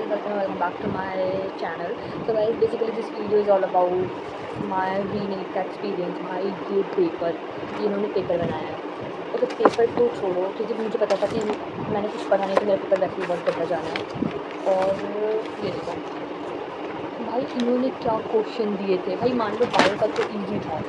welcome back to my channel. So guys, basically this video is all about my re-NEET का experience. भाई ये paper, ये इन्होंने paper बनाया है। तो पेपर तो छोड़ो, क्योंकि मुझे पता था कि मैंने कुछ पढ़ा नहीं तो मेरा पेपर वैसे ही बहुत करता जाना है। और ये देखो भाई, इन्होंने क्या क्वेश्चन दिए थे। भाई मान लो बायो का तो ईजी था,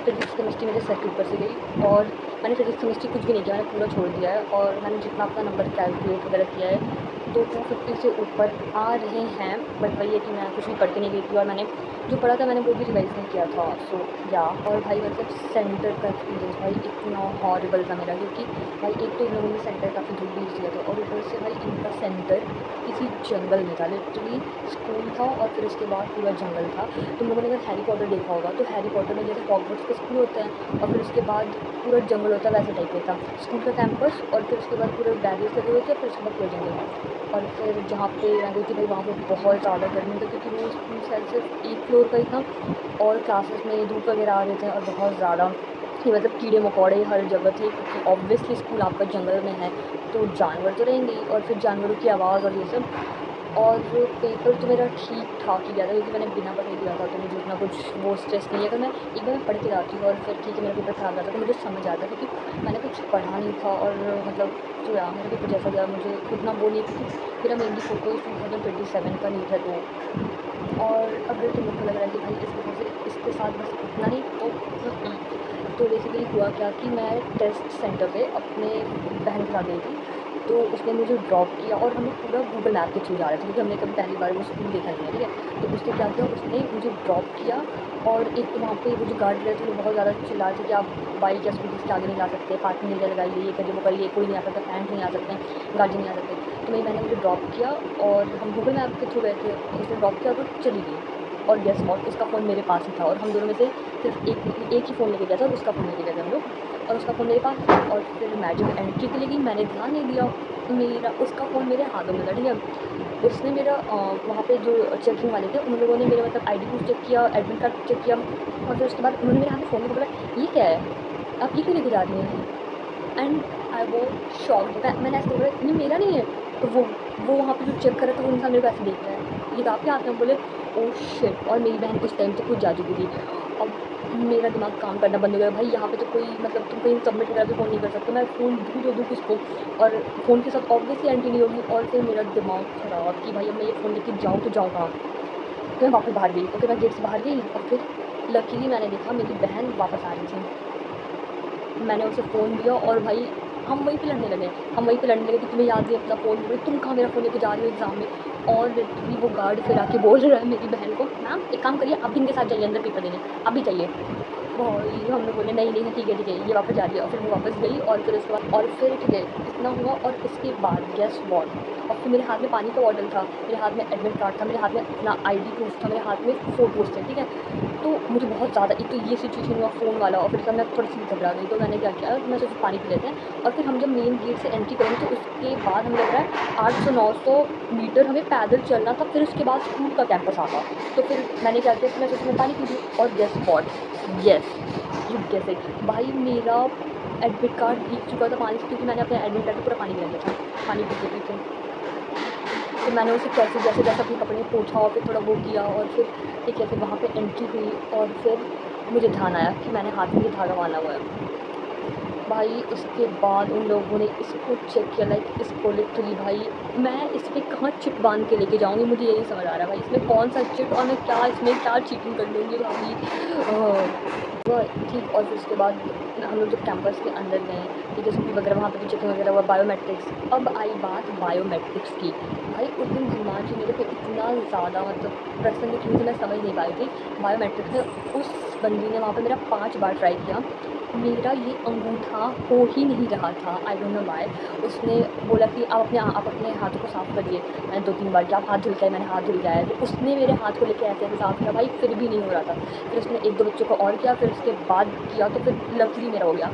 फिजिक्स केमिस्ट्री मेरे सर के ऊपर से गई और मैंने फिजिक्स केमिस्ट्री कुछ भी नहीं किया, मैंने पूरा छोड़ दिया है। और मैंने जितना अपना नंबर कैलकुलेट वगैरह किया है तो 250 से ऊपर आ रहे हैं। बट वही है कि मैं कुछ भी पढ़ के नहीं गई थी और मैंने जो पढ़ा था मैंने वो भी रिवाइज नहीं किया था। सो या और भाई मतलब सेंटर का एक्सपीरियंस भाई इतना हॉरिबल था मेरा, क्योंकि भाई एक तो इन लोगों ने सेंटर काफ़ी दूर भेज दिया था और ऊपर से भाई इनका सेंटर किसी जंगल में था। लिटरली स्कूल था और फिर उसके बाद पूरा जंगल था। तुम लोगों ने अगर हैरी पॉटर देखा होगा तो हैरी पॉटर में जैसे हॉगवर्ट्स का स्कूल होता है और फिर उसके बाद पूरा जंगल होता है, वैसे टाइप का था स्कूल का कैंपस। और फिर उसके बाद पूरे बैरियर्स लगे हुए थे, फिर उसके बाद पूरा जंगल। और फिर जहाँ पे मैं गई थी भाई वहाँ पे बहुत ज़्यादा गर्मी थी, क्योंकि वो स्कूल शायद सिर्फ एक फ्लोर का ही था और क्लासेस में धूप वगैरह आ रहे थे और बहुत ज़्यादा कि मतलब कीड़े मकोड़े हर जगह थे, क्योंकि ऑब्वियसली स्कूल आपका जंगल में है तो जानवर तो रहेंगे ही, और फिर जानवरों की आवाज़ और ये सब। और पेपर तो मेरा ठीक ठाक ही गया था, क्योंकि मैंने बिना पढ़े दिया था तो मुझे उतना कुछ वो स्ट्रेस नहीं है। अगर मैं एक बार मैं पढ़ के जाती हूँ और फिर ठीक है मेरा पेपर ख़राब जाता तो मुझे समझ आता, क्योंकि मैंने कुछ पढ़ा नहीं था। और मतलब जो यार मेरा पेपर जैसा गया मुझे उतना वो नहीं, क्योंकि मेरा मेनली फोकस 2027 का नहीं था। तो और अगर तुम लोग को लग रहा है कि भाई इस वजह से इसके साथ बस इतना ही, तो बेसिकली हुआ क्या कि मैं टेस्ट सेंटर पे अपने बहन के साथ गई थी, तो उसने मुझे ड्रॉप किया और हम लोग पूरा गूगल मैप के थ्रू जा रहे थे, क्योंकि हमने कभी पहली बार वो स्कूल देखा नहीं है, ठीक है। तो उसने क्या किया, उसने मुझे ड्रॉप किया और एक तो वहाँ पे वो जो गार्ड रहे थे वो बहुत ज़्यादा चिल्ला रहे थे कि आप बाइक या स्कूटी से आगे नहीं ला सकते, पार्किंग एरिया लगाइए, ये करिए वो करिए, कोई नहीं आ सकता, पैरेंट्स नहीं आ सकते, गार्जियन नहीं आ सकते। तो मेरी मैंने मुझे ड्रॉप किया और हम गूगल मैप के थ्रू गए थे, उसने ड्रॉप किया तो चली गई। और गेस व्हाट, उसका फ़ोन मेरे पास ही था और हम दोनों में से सिर्फ एक ही फ़ोन लेके गया था और उसका फ़ोन लेके गए थे हम लोग, और उसका फ़ोन मेरे पास था। और फिर मैं जब एंट्री के लिए गई मैंने ध्यान नहीं दिया, मेरा उसका फ़ोन मेरे हाथों में था, ठीक है। उसने मेरा वहाँ पे जो चेकिंग वाले थे उन लोगों ने मेरा मतलब आईडी प्रूफ चेक किया, एडमिट कार्ड चेक किया, और फिर उसके बाद उन्होंने मेरे हाथ में फ़ोन में बोला ये क्या है, आप ये क्यों लेके जा रही हैं। एंड आई वो शॉक्ड, मैंने ऐसे बोला ये मेरा नहीं है। तो वो वहाँ पे जो चेक कर रहा था वो इंसान मेरे को ऐसे देख रहा है, ये तो आपके हाथ में। बोले ओ शिट, और मेरी बहन उस टाइम तक कुछ जा चुकी थी। अब मेरा दिमाग काम करना बंद हो गया। भाई यहाँ पे तो कोई मतलब तुम कहीं सबमिट वगैरह भी फ़ोन नहीं कर सकते, मैं फ़ोन दूँ किसको, और फ़ोन के साथ ऑब्वियसली एंट्री नहीं होगी। और फिर मेरा दिमाग ख़राब कि भाई अब मैं ये फ़ोन लेके जाऊँ तो जाऊँ कहाँ। तो मैं वापस बाहर गई, ओके मैं गेट से बाहर गई और फिर लकीली मैंने देखा मेरी बहन वापस आ रही थी। मैंने उसे फ़ोन दिया और भाई हम वहीं पे लड़ने लगे, कि तुम्हें याद नहीं अपना फ़ोन, बोले तुम कहाँ मेरा फ़ोन लेके जा रही हो एग्ज़ाम में। और लिटरली वो गार्ड फिर आके बोल रहा है मेरी बहन को, मैम एक काम करिए आप भी इनके साथ जाइए अंदर पेपर देने, आप भी जाइए। भाई हम लोग बोले नहीं नहीं ठीक है ये वापस जा रही है। और फिर वो वापस गई और फिर उसके बाद और फिर ठीक है इतना हुआ। और इसके बाद गेस व्हाट, और फिर मेरे हाथ में पानी का बॉटल था, मेरे हाथ में एडमिट कार्ड था, मेरे हाथ में अपना आईडी प्रूफ था, मेरे हाथ में फ़ोटोज़ थे, ठीक है। तो मुझे बहुत ज़्यादा एक तो ये सिचुएशन हुआ फ़ोन वाला, और फिर जब मैं थोड़ी सी घबरा गई तो मैंने क्या किया, मैं सोचा पानी पी लेते हैं। और फिर हम जब मेन गेट से एंट्री करेंगे तो उसके बाद हमें लग रहा है 800-900 मीटर हमें पैदल चलना था, फिर उसके बाद स्कूल का कैंपस आता। तो फिर मैंने क्या किया, फिर मैं सोचा मैं पानी पी लूँ। और guess what, yes you guess it, भाई मेरा एडमिट कार्ड भीग चुका था पानी से, क्योंकि मैंने अपने एडमिट कार्ड में पूरा पानी मिला दिया था, पानी पीते पीते। तो मैंने उसे कैसे जैसे जैसे अपने कपड़े में पोंछा और फिर थोड़ा वो किया और फिर ठीक है फिर वहाँ पे एंट्री हुई। और फिर मुझे ध्यान आया कि मैंने हाथ में ये धागा बांधा हुआ है। भाई उसके बाद उन लोगों ने इसको चेक किया, लाइक इसको लिटरली भाई मैं इस पर कहाँ चिट बांध के लेके जाऊँगी, मुझे ये नहीं समझ आ रहा भाई इसमें कौन सा चिट, और मैं क्या इसमें क्या चीटिंग कर लूँगी भाई। ठीक। और फिर उसके बाद हम लोग जब कैंपस के अंदर गए, ठीक है, स्कूल वगैरह वहाँ पे भी चेकिंग वगैरह हुआ, बायोमेट्रिक्स। अब आई बात बायोमेट्रिक्स की। भाई उस दिन भगवान जी मेरे पे इतना ज़्यादा मतलब प्रसन्न की मुझे मैं समझ नहीं पाई थी। बायोमेट्रिक्स में उस बंदी ने वहाँ पे मेरा 5 बार ट्राई किया, मेरा ये अंगूठा हो ही नहीं रहा था, आई डोंट नो व्हाई। उसने बोला कि आप अपने हाथों को साफ़ करिए। मैंने 2-3 बार किया, आप हाथ धुल के आए, मैंने हाथ धुल के आया। फिर उसने मेरे हाथ को लेके ऐसे साफ़ किया, भाई फिर भी नहीं हो रहा था। फिर उसने 1-2 बच्चों को और किया, फिर उसके बाद किया तो फिर लकीली मेरा हो गया।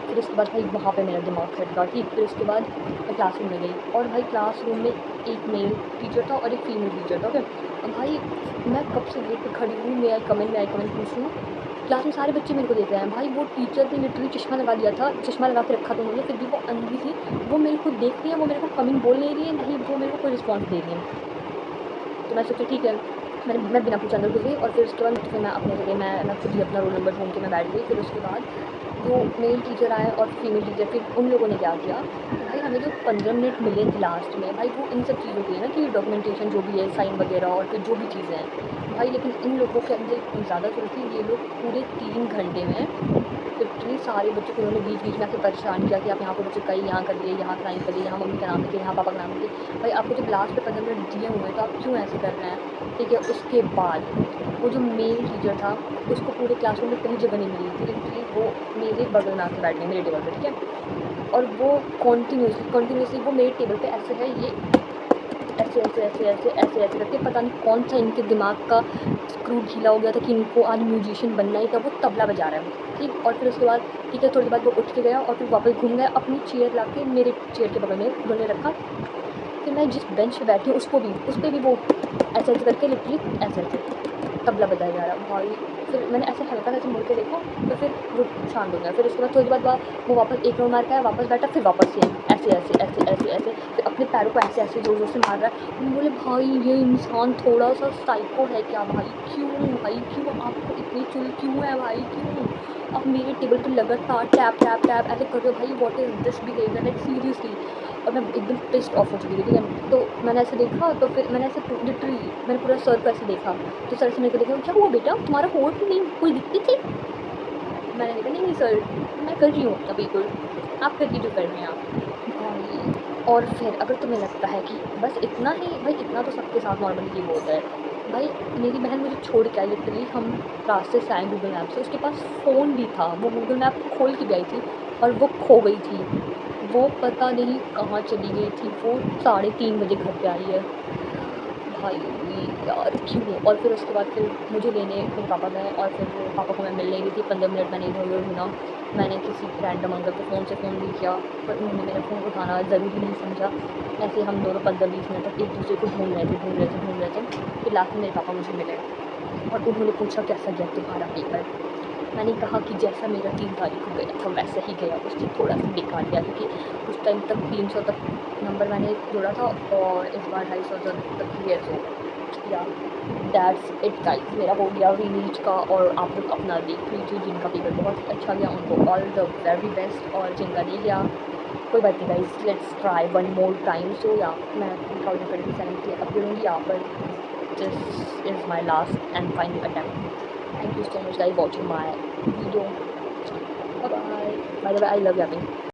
फिर उसके बाद भाई वहाँ पे मेरा दिमाग सेट हुआ, ठीक। फिर उसके बाद मैं क्लासरूम में गई और भाई क्लासरूम में एक मेल टीचर था और एक फीमेल टीचर था, ओके। अब भाई मैं कब से गेट पे खड़ी हूँ, मे आई कम इन पूछ रही हूँ। क्लास में सारे बच्चे मेरे को देख रहे हैं। भाई वो टीचर ने लिटरली चश्मा लगा लिया था, चश्मा लगा के रखा था उन्होंने, फिर भी वो अंधी थी, वो मेरे को देख रही है, वो मेरे को कम इन बोल नहीं रही है, नहीं वो मेरे को कोई रिस्पॉन्स दे रही है। तो मैं सोचा ठीक है, मैं बिना पूछे अंदर घुस गई और फिर उसके बाद फिर मैं अपने जगह मैं खुद ही अपना रोल नंबर ढूँढ के मैं बैठ गई। फिर उसके बाद जो मेल टीचर आए और फीमेल टीचर, फिर उन लोगों ने क्या किया, भाई हमें जो 15 मिनट मिले लास्ट में, भाई वो इन सब चीज़ों के लिए ना कि डॉक्यूमेंटेशन जो भी है, साइन वगैरह और फिर जो भी चीज़ें हैं भाई, लेकिन इन लोगों के अंदर इतनी ज़्यादा चलती है, ये लोग पूरे 3 घंटे में लिटरली सारे बच्चों को उन्होंने बीच बीच में आके परेशान किया कि आप यहाँ पर बच्चे कहीं यहाँ करिए, यहाँ साइन करिए, यहाँ मम्मी का नाम लिखिए, यहाँ पापा का नाम लिखिए। भाई आपको जब लास्ट में 15 मिनट दिए हुए हैं तो आप क्यों ऐसे कर रहे हैं, ठीक है। उसके बाद वो जो मेल टीचर था उसको पूरे क्लासरूम में कहीं जगह नहीं मिली थी, लिटरली वो मेरे बगल में आके बैठने मेरे टेबल पर, ठीक है। और वो कॉन्टीन्यूसली वो मेरे टेबल पे ऐसे है, ये ऐसे ऐसे ऐसे ऐसे ऐसे ऐसे करके, पता नहीं कौन सा इनके दिमाग का स्क्रू ढीला हो गया था कि इनको आज म्यूजिशियन बनना ही था, वो तबला बजा रहा है, ठीक। और फिर उसके बाद ठीक है, थोड़ी देर बाद वो उठ के गया और फिर वापस घूम गया, अपनी चेयर ला के मेरे चेयर के बगल में उन्होंने रखा। फिर मैं जिस बेंच पे बैठी हूँ उस पर भी वो ऐसे ऐसे करके लिटरली ऐसे ऐसे तबला बजाया जा रहा भाई। फिर मैंने ऐसे हल्का सा मुड़ के देखा तो फिर वो शांत हो गया। फिर उसके बाद थोड़ी देर बाद वो वापस एक राउंड मार के आया, वापस बैठा, फिर वापस सेम ऐसे ऐसे ऐसे ऐसे ऐसे, फिर अपने पैरों को ऐसे ऐसे जोर जोर से मार रहा है। हम बोले भाई ये इंसान थोड़ा सा साइको है क्या भाई, क्यों आपको इतनी चुल क्यों है भाई, क्यों आप मेरे टेबल पर लगातार टैप टैप टैप ऐसे कर रहे हो भाई, what is this behaviour, like seriously. और मैं एकदम पिस्ड ऑफ हो चुकी थी, ठीक है। तो मैंने ऐसे देखा तो फिर मैंने ऐसे लिटरली मैंने पूरा सर को ऐसे देखा, तो सर से मेरे को देखा, क्या हुआ बेटा, तुम्हारा होठ नहीं कोई दिक्कत है। मैंने कहा नहीं सर, मैं कर रही हूँ अपना बिल्कुल, आप करिए जो कर रहे हैं आप भाई। और फिर अगर तुम्हें लगता है कि बस इतना ही, भाई इतना तो सबके साथ नॉर्मली ये होता है भाई। मेरी बहन मुझे छोड़ के आई, लिटरली हम रास्ते से आए गूगल मैप से, उसके पास फ़ोन भी था, वो गूगल मैप खोल के भी आई थी और वो खो गई थी, वो पता नहीं कहाँ चली गई थी, वो 3:30 बजे घर पे आई है भाई यार क्यों। और फिर उसके बाद फिर मुझे लेने मेरे पापा गए और फिर पापा को मैं मिल नहीं रही थी, 15 मिनट मैंने इधर उधर ढूंढा, मैंने किसी रैंडम अंकल के फ़ोन से फ़ोन भी किया पर उन्होंने मेरा फ़ोन उठाना ज़रूरी नहीं समझा। ऐसे हम दोनों 15-20 मिनट तक एक दूसरे को ढूंढ रहे थे। फिर लास्ट में मेरे पापा मुझे मिले और उन्होंने पूछा कैसा गया तुम्हारा पेपर। मैंने कहा कि जैसा मेरा 3 तारीख को गया था वैसा ही गया, उससे थोड़ा सा बेकार गया क्योंकि उस टाइम तक 300 तक नंबर मैंने जोड़ा था और इस बार 250 तक ही है। तो या दैट्स इट गाइस, मेरा हो गया रीनीट का। और आप लोग अपना देख लीजिए, जिनका पेपर बहुत अच्छा गया उनको ऑल द वेरी बेस्ट, और जिनका नहीं गया कोई बात नहीं guys, let's try one more time. So yeah मैं 2027 के लिए अपलोड यहाँ पर, this is my last and final attempt. Thank you so much guys watching my video. Bye bye. By the way, I love yapping.